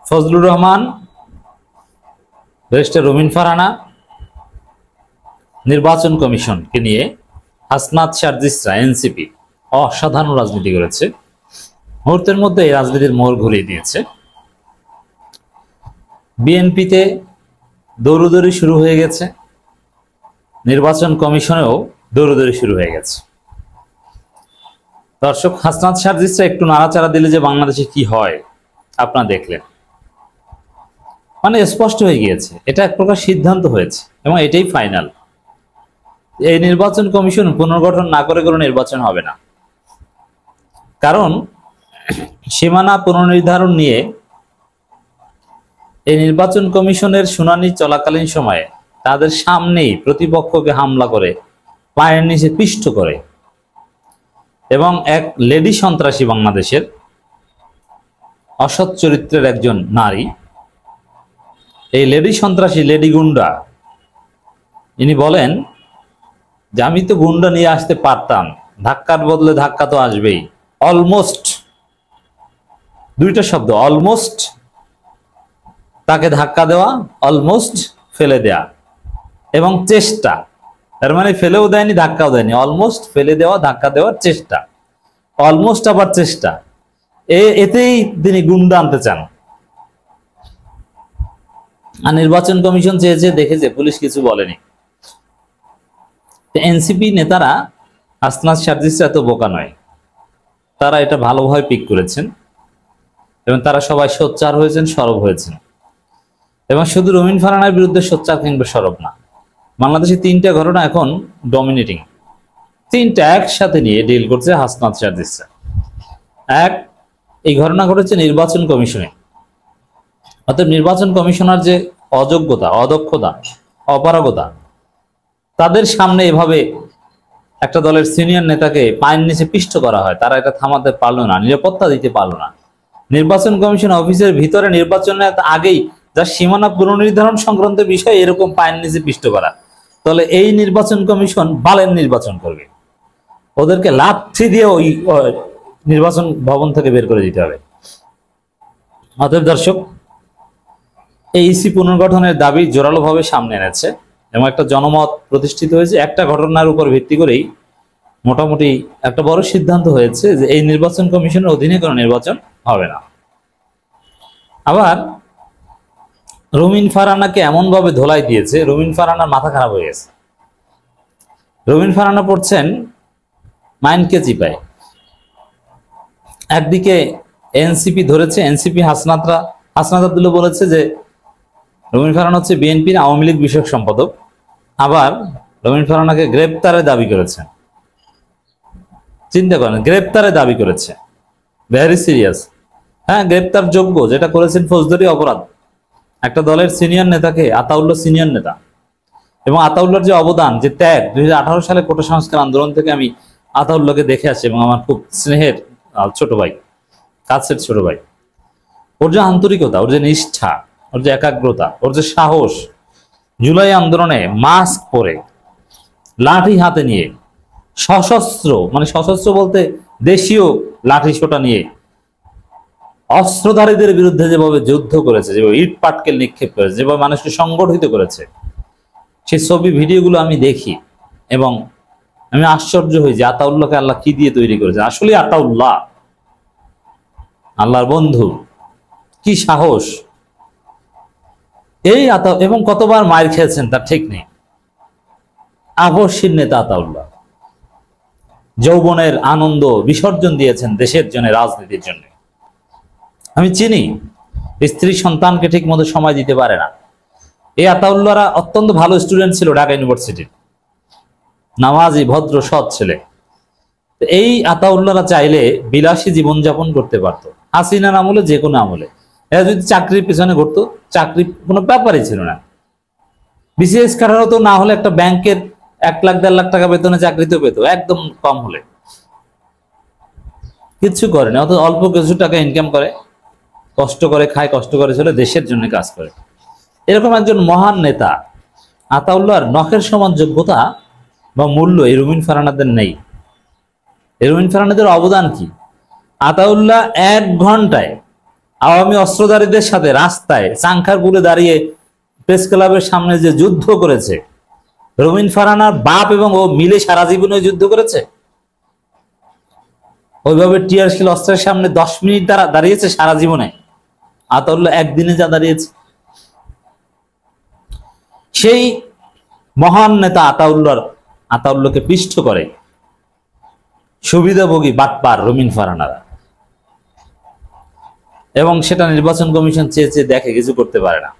Fazlur Rahman, barrister রুমিন ফারহানা, নির্বাচন কমিশনকে নিয়ে হাসনাত শারজিসরা এনসিপি অসাধারণ রাজনীতি করেছে। মুহূর্তের মধ্যে এই রাজনীতির মোড় ঘুরিয়ে দিয়েছে। বিএনপিতে দৌড়দৌড়ি শুরু হয়ে গেছে, নির্বাচন কমিশনেও দৌড়দৌড়ি শুরু হয়ে গেছে। দর্শক, হাসনাত শারজিসরা একটু নাড়াচাড়া দিলে যে বাংলাদেশে কি হয় আপনারা দেখলেন, মানে স্পষ্ট হয়ে গিয়েছে। এটা এক প্রকার সিদ্ধান্ত হয়েছে এবং এটাই ফাইনাল। এই নির্বাচন কমিশন পুনর্গঠন না করে কোনো নির্বাচন হবে না। কারণ সীমানা পুনর্নির্ধারণ নিয়ে এই নির্বাচন কমিশনের শুনানি চলাকালীন সময়ে তাদের সামনেই প্রতিপক্ষকে হামলা করে পায়ের নিচে পিষ্ট করে এবং এক লেডি সন্ত্রাসী, বাংলাদেশের অসৎ চরিত্রের একজন নারী, এই লেডি সন্ত্রাসী, লেডি গুন্ডা, ইনি বলেন যে আমি তো গুন্ডা নিয়ে আসতে পারতাম, ধাক্কার বদলে ধাক্কা তো আসবেই। অলমোস্ট, দুইটা শব্দ, অলমোস্ট তাকে ধাক্কা দেওয়া, অলমোস্ট ফেলে দেয়া এবং চেষ্টা। তার মানে ফেলেও দেয়নি, ধাক্কাও দেয়নি, অলমোস্ট ফেলে দেওয়া, ধাক্কা দেওয়ার চেষ্টা, অলমোস্ট আবার চেষ্টা। এতেই তিনি গুন্ডা আনতে চান। আর নির্বাচন কমিশন চেয়েছে, দেখেছে, পুলিশ কিছু বলেনি। এনসিপি নেতারা, হাসনাত শারজিসরা এত বোকা নয়, তারা এটা ভালোভাবে পিক করেছেন এবং তারা সবাই সোচ্চার হয়েছেন, সরব হয়েছেন। এবং শুধু রুমিন ফারহানার বিরুদ্ধে সোচ্চার কিংবা সরব না, বাংলাদেশে তিনটা ঘটনা এখন ডমিনেটিং, তিনটা একসাথে নিয়ে ডিল করছে হাসনাত শারজিসরা। এক, এই ঘটনা ঘটেছে নির্বাচন কমিশনে। অর্থাৎ নির্বাচন কমিশনার যে অযোগ্যতা, অদক্ষতা, অপারগতা, তাদের সামনে এভাবে একটা দলের সিনিয়র নেতাকে পায়ের নিচে পিষ্ট করা হয়, তারা এটা থামাতে পারলো না, নিরাপত্তা দিতে পারলো না। নির্বাচন কমিশন অফিসের ভিতরে নির্বাচনের আগেই যার সীমানা পুনর্নির্ধারণ সংক্রান্ত বিষয় এরকম পায়ের নিচে পিষ্ট করা, তাহলে এই নির্বাচন কমিশন বালের নির্বাচন করবে, ওদেরকে লাথি দিয়ে ওই নির্বাচন ভবন থেকে বের করে দিতে হবে। অতএব দর্শক, এই ইসি পুনর্গঠনের দাবি জোরালোভাবে সামনে এনেছে এবং একটা জনমত প্রতিষ্ঠিত হয়েছে। একটা ঘটনার উপর ভিত্তি করেই মোটামুটি একটা বড় সিদ্ধান্ত হয়েছে যে এই নির্বাচন কমিশনের অধীনে কোনো নির্বাচন হবে না। আবার রুমিন ফারহানাকে এমনভাবে ধোলাই দিয়েছে, রুমিন ফারহানার মাথা খারাপ হয়ে গেছে। রুমিন ফারহানা পড়ছেন মাইন্ডকে চিপায়। একদিকে এনসিপি ধরেছে, এনসিপি হাসনাত আব্দুল্লাহ বলেছে যে রুমিন ফারহানা হচ্ছে বিএনপির আওয়ামী লীগ বিষয়ক সম্পাদক। আবার রুমিন ফারহানাকে গ্রেপ্তারের দাবি করেছেন। চিন্তা করেন, গ্রেপ্তারের দাবি করেছে, ভেরি সিরিয়াস। হ্যাঁ, গ্রেপ্তার যোগ্য, যেটা করেছেন ফৌজদারি অপরাধ। একটা দলের সিনিয়র নেতাকে, আতাউল্লাহ সিনিয়র নেতা, এবং আতাউল্লাহর যে অবদান, যে ত্যাগ, 2018 সালে কোটা সংস্কার আন্দোলন থেকে আমি আতাউল্লাহকে দেখে আসি এবং আমার খুব স্নেহের ছোট ভাই, কাছের ছোট ভাই। ওর যে আন্তরিকতা, ওর যে নিষ্ঠা, ওর যে একাগ্রতা, ওর যে সাহস, জুলাই আন্দোলনে মাস্ক পরে লাঠি হাতে নিয়ে সশস্ত্র, মানে সশস্ত্র বলতে দেশীয় লাঠি সোটা নিয়ে অস্ত্রধারীদের বিরুদ্ধে যেভাবে যুদ্ধ করেছে, যেভাবে ইট পাটকেল নিক্ষেপ করেছে, যেভাবে মানুষকে সংগঠিত করেছে, সেই ছবি ভিডিওগুলো আমি দেখি এবং আমি আশ্চর্য হই যে আতাউল্লাহকে আল্লাহ কি দিয়ে তৈরি করেছে। আসলে আতাউল্লাহ আল্লাহর বন্ধু, কি সাহস! এই এবং কতবার মায়ের খেয়েছেন তার ঠিক নেই। আবশ্যিক নেতা আতাউল্লাহ যৌবনের আনন্দ বিসর্জন দিয়েছেন দেশের জন্য, রাজনীতির জন্য। আমি চিনি, স্ত্রী সন্তানকে ঠিক মতো সময় দিতে পারে না। এই আতাউল্লাহরা অত্যন্ত ভালো স্টুডেন্ট ছিল ঢাকা ইউনিভার্সিটির, নামাজি, ভদ্র, সৎ ছেলে। এই আতাউল্লাহরা চাইলে বিলাসী জীবনযাপন করতে পারতো, হাসিনার আমলে, যে কোনো আমলে। এরা যদি চাকরির পিছনে ঘুরতো, চাকরি কোনো ব্যাপারই ছিল না। বিসিএস কাটার হতো, না হলে একটা ব্যাংকের 1 লাখ 1.5 লাখ টাকা বেতনে চাকরিতেও পেত, একদম কম হলে। কিচ্ছু করেনি, অত অল্প কিছু টাকা ইনকাম করে, কষ্ট করে খায়, কষ্ট করে চলে, দেশের জন্য কাজ করে। এরকম একজন মহান নেতা আতাউল্লাহর নখের সমান যোগ্যতা বা মূল্য এই রুমিন ফারহানাদের নেই। এই রুমিন ফারহানাদের অবদান কি? আতাউল্লাহ 1 ঘন্টায় আওয়ামী অস্ত্রধারীদের সাথে রাস্তায় চাংখার গুলে দাঁড়িয়ে প্রেস ক্লাবের সামনে যে যুদ্ধ করেছে, রুমিন ফারহানার বাপ এবং ও মিলে সারা জীবনে যুদ্ধ করেছে। ওইভাবে টিয়ারশিল অস্ত্রের সামনে 10 মিনিট দাঁড়িয়েছে সারা জীবনে। আতাউল্লাহ একদিনে যা দাঁড়িয়েছে। সেই মহান নেতা আতাউল্লাহকে পিষ্ট করে সুবিধাভোগী বাটপার রুমিন ফারহানারা, এবং সেটা নির্বাচন কমিশন চেয়ে চেয়ে দেখে, কিছু করতে পারে না,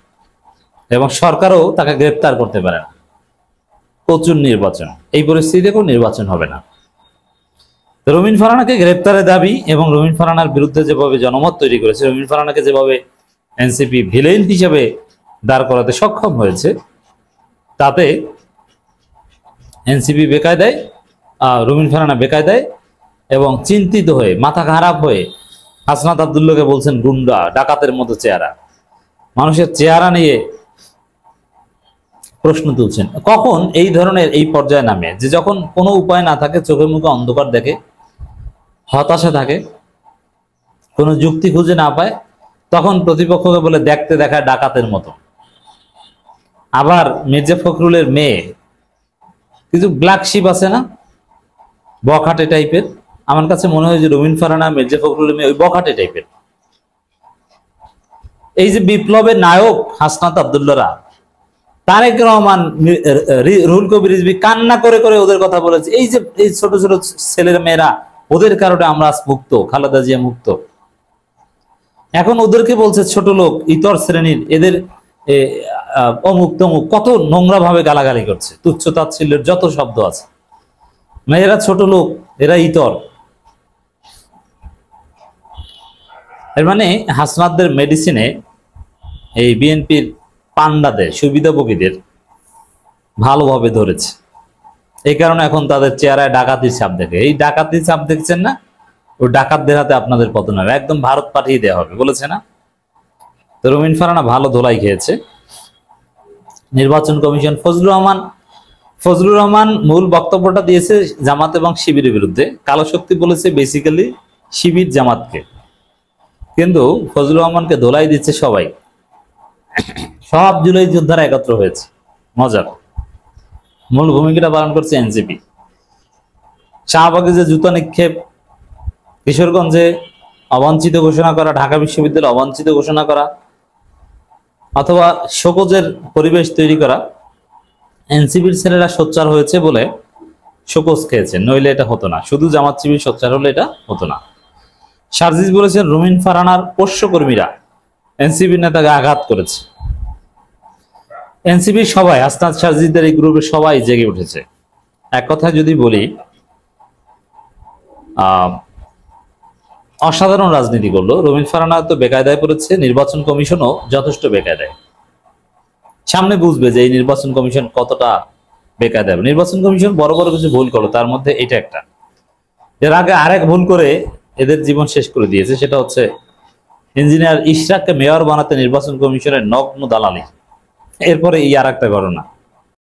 এবং সরকারও তাকে গ্রেপ্তার করতে পারে না। প্রচুর নির্বাচন, এই পরিস্থিতিতে কোনো নির্বাচন হবে না। রুমিন ফারহানাকে গ্রেপ্তারের দাবি এবং রুমিন ফারহানার বিরুদ্ধে যেভাবে জনমত তৈরি করেছে, রুমিন ফারহানাকে যেভাবে এনসিপি ভিলেন হিসেবে দাঁড় করাতে সক্ষম হয়েছে, তাতে এনসিপি বেকায়দায়, রুমিন ফারহানা বেকায়দায় এবং চিন্তিত হয়ে, মাথা খারাপ হয়ে হাসনাত আব্দুল্লাহকে বলছেন গুন্ডা, ডাকাতের মতো চেহারা। মানুষের চেহারা নিয়ে প্রশ্ন তুলছেন। কখন এই ধরনের এই পর্যায়ে নামে যে যখন কোনো উপায় না থাকে, চোখে মুখে অন্ধকার দেখে, হতাশা থাকে, কোনো যুক্তি খুঁজে না পায়, তখন প্রতিপক্ষকে বলে দেখতে দেখায় ডাকাতের মতো। আবার মির্জা ফখরুলের মেয়ে কিছু ব্ল্যাক শিপ আছে না, বখাটে টাইপের। আমার কাছে মনে হয় যে রুমিন ফারহানা, মির্জা ফখরুলের মেয়ে ওই বখাটে টাইপের। এই যে বিপ্লবের নায়ক হাসনাত আব্দুল্লাহরা, তারেক রহমান, রুহুল কবির রিজভী কান্না করে করে ওদের কথা বলেছে। এই যে এই ছোট ছোট ছেলের মেয়েরা, ওদের কারণে আমরা আজ মুক্ত, খালেদা জিয়া মুক্ত। এখন ওদেরকে বলছে ছোট লোক, ইতর শ্রেণীর, এদের অমুক তমুক, কত নোংরা ভাবে গালাগালি করছে, তুচ্ছ তাচ্ছিল্যের যত শব্দ আছে। এরা ছোট লোক, এরা ইতর। এর মানে হাসনাতদের মেডিসিনে এই বিএনপির পান্ডাদের, সুবিধাভোগীদের ভালোভাবে ধরেছে। এই কারণে এখন তাদের চেহারায় ডাকাতির ছাপ দেখে। এই ডাকাতির ছাপ দেখছেন না, ওই ডাকাতদের হাতে আপনাদের পতন হবে, একদম ভারত পাঠিয়ে দেওয়া হবে বলেছে না। তো রুমিন ফারহানা ভালো ধোলাই খেয়েছে। নির্বাচন কমিশন, ফজলুর রহমান মূল বক্তব্যটা দিয়েছে জামাত এবং শিবিরের বিরুদ্ধে। কালো শক্তি বলেছে বেসিক্যালি শিবির জামাতকে, কিন্তু ফজলুর রহমানকে ধোলাই দিচ্ছে সবাই। সব জুলাই যোদ্ধারা একত্র হয়েছে, মজার। মূল ভূমিকাটা পালন করছে এনসিপি। শাহবাগে যে জুতা নিক্ষেপ, কিশোরগঞ্জে অবাঞ্ছিত ঘোষণা করা, ঢাকা বিশ্ববিদ্যালয় অবাঞ্ছিত ঘোষণা করা, অথবা শোকজের পরিবেশ তৈরি করা, এনসিপির ছেলেরা সোচ্চার হয়েছে বলে শোকজ খেয়েছে, নইলে এটা হতো না। শুধু জামাত শিবির সোচ্চার হলে এটা হতো না। সার্জিস বলেছেন রুমিন ফারহানার পোষ্যকর্মীরা এনসিপির নেতাকে আঘাত করেছে। এনসিপির সবাই, হাসনাত সার্জিসদের এই গ্রুপের সবাই জেগে উঠেছে। এক কথায় যদি বলি, অসাধারণ রাজনীতি করলো রুমিন ফারহানা। তো বেকায়দায় পড়েছে, নির্বাচন কমিশনও যথেষ্ট বেকায়দায়। সামনে বুঝবে যে এই নির্বাচন কমিশন কতটা বেকায়দায়। নির্বাচন কমিশন বড় বড় কিছু ভুল করলো, তার মধ্যে এটা একটা। এর আগে আরেক ভুল করে এদের জীবন শেষ করে দিয়েছে, সেটা হচ্ছে ইঞ্জিনিয়ার ইশরাককে মেয়র বানাতে নির্বাচন কমিশনের নগ্ন দালালি। এরপরে এই আর একটা ঘটনা,